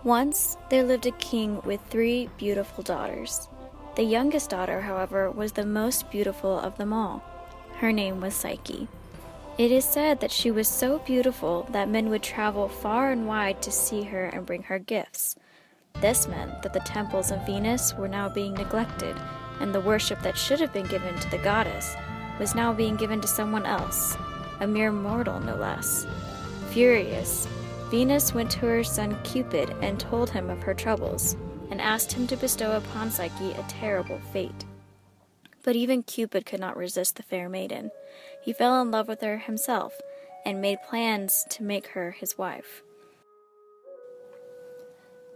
Once there lived a king with 3 beautiful daughters. The youngest daughter, however, was the most beautiful of them all. Her name was Psyche. It is said that she was so beautiful that men would travel far and wide to see her and bring her gifts. This meant that the temples of Venus were now being neglected, and the worship that should have been given to the goddess was now being given to someone else, a mere mortal no less. Furious, Venus went to her son Cupid and told him of her troubles, and asked him to bestow upon Psyche a terrible fate. But even Cupid could not resist the fair maiden. He fell in love with her himself, and made plans to make her his wife.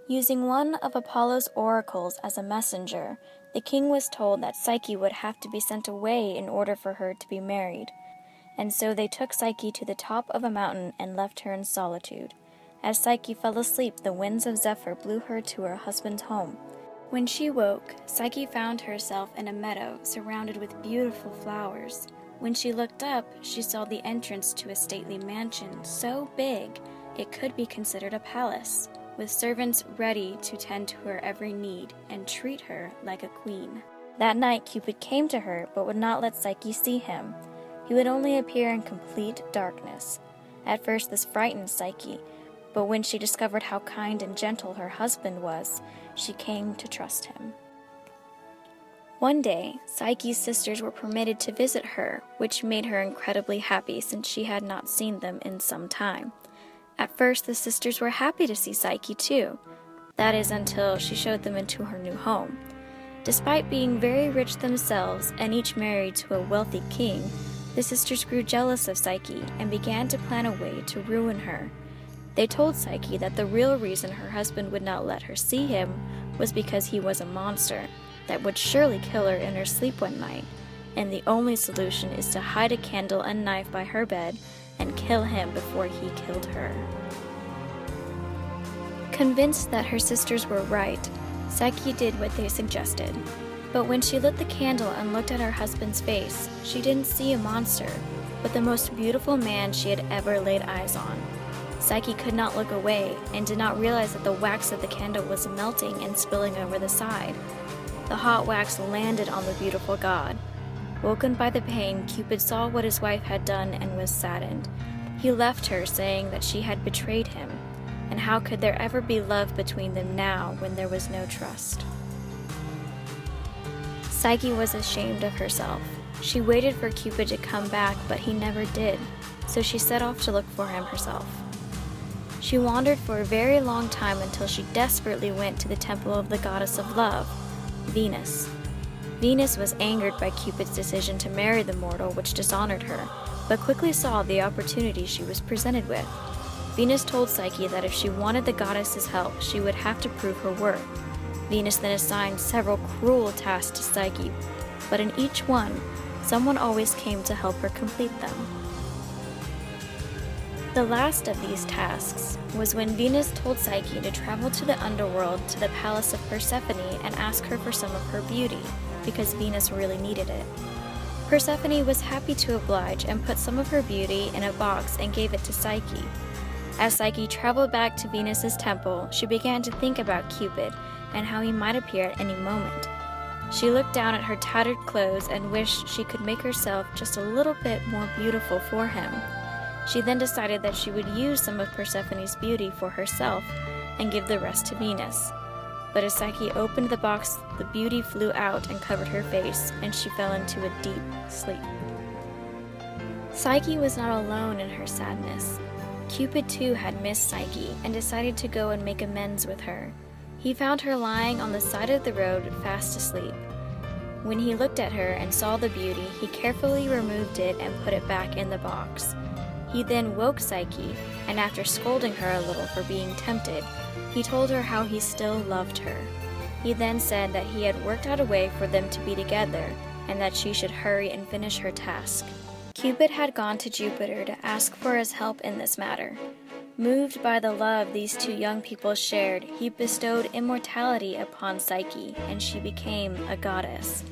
Using one of Apollo's oracles as a messenger, the king was told that Psyche would have to be sent away in order for her to be married. And so they took Psyche to the top of a mountain and left her in solitude. As Psyche fell asleep, the winds of Zephyr blew her to her husband's home. When she woke, Psyche found herself in a meadow surrounded with beautiful flowers. When she looked up, she saw the entrance to a stately mansion so big it could be considered a palace, with servants ready to tend to her every need and treat her like a queen. That night Cupid came to her but would not let Psyche see him. He would only appear in complete darkness. At first this frightened Psyche, but when she discovered how kind and gentle her husband was, she came to trust him. One day, Psyche's sisters were permitted to visit her, which made her incredibly happy since she had not seen them in some time. At first, the sisters were happy to see Psyche too. That is, until she showed them into her new home. Despite being very rich themselves and each married to a wealthy king, the sisters grew jealous of Psyche and began to plan a way to ruin her. They told Psyche that the real reason her husband would not let her see him was because he was a monster that would surely kill her in her sleep one night, and the only solution is to hide a candle and knife by her bed and kill him before he killed her. Convinced that her sisters were right, Psyche did what they suggested. But when she lit the candle and looked at her husband's face, she didn't see a monster, but the most beautiful man she had ever laid eyes on. Psyche could not look away and did not realize that the wax of the candle was melting and spilling over the side. The hot wax landed on the beautiful god. Woken by the pain, Cupid saw what his wife had done and was saddened. He left her, saying that she had betrayed him, and how could there ever be love between them now when there was no trust? Psyche was ashamed of herself. She waited for Cupid to come back, but he never did, so she set off to look for him herself. She wandered for a very long time until she desperately went to the temple of the goddess of love, Venus. Venus was angered by Cupid's decision to marry the mortal, which dishonored her, but quickly saw the opportunity she was presented with. Venus told Psyche that if she wanted the goddess's help, she would have to prove her worth. Venus then assigned several cruel tasks to Psyche, but in each one, someone always came to help her complete them. The last of these tasks was when Venus told Psyche to travel to the underworld to the palace of Persephone and ask her for some of her beauty, because Venus really needed it. Persephone was happy to oblige and put some of her beauty in a box and gave it to Psyche. As Psyche traveled back to Venus's temple, she began to think about Cupid and how he might appear at any moment. She looked down at her tattered clothes and wished she could make herself just a little bit more beautiful for him. She then decided that she would use some of Persephone's beauty for herself and give the rest to Venus. But as Psyche opened the box, the beauty flew out and covered her face, and she fell into a deep sleep. Psyche was not alone in her sadness. Cupid too had missed Psyche and decided to go and make amends with her. He found her lying on the side of the road fast asleep. When he looked at her and saw the beauty, he carefully removed it and put it back in the box. He then woke Psyche, and after scolding her a little for being tempted, he told her how he still loved her. He then said that he had worked out a way for them to be together, and that she should hurry and finish her task. Cupid had gone to Jupiter to ask for his help in this matter. Moved by the love these two young people shared, he bestowed immortality upon Psyche, and she became a goddess.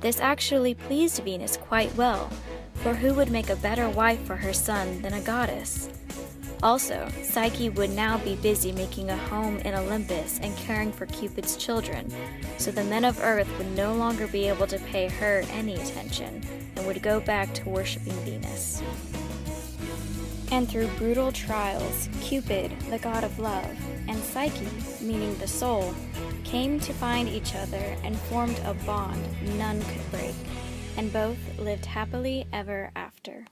This actually pleased Venus quite well, for who would make a better wife for her son than a goddess? Also, Psyche would now be busy making a home in Olympus and caring for Cupid's children, so the men of Earth would no longer be able to pay her any attention and would go back to worshiping Venus. And through brutal trials, Cupid, the god of love, and Psyche, meaning the soul, came to find each other and formed a bond none could break, and both lived happily ever after.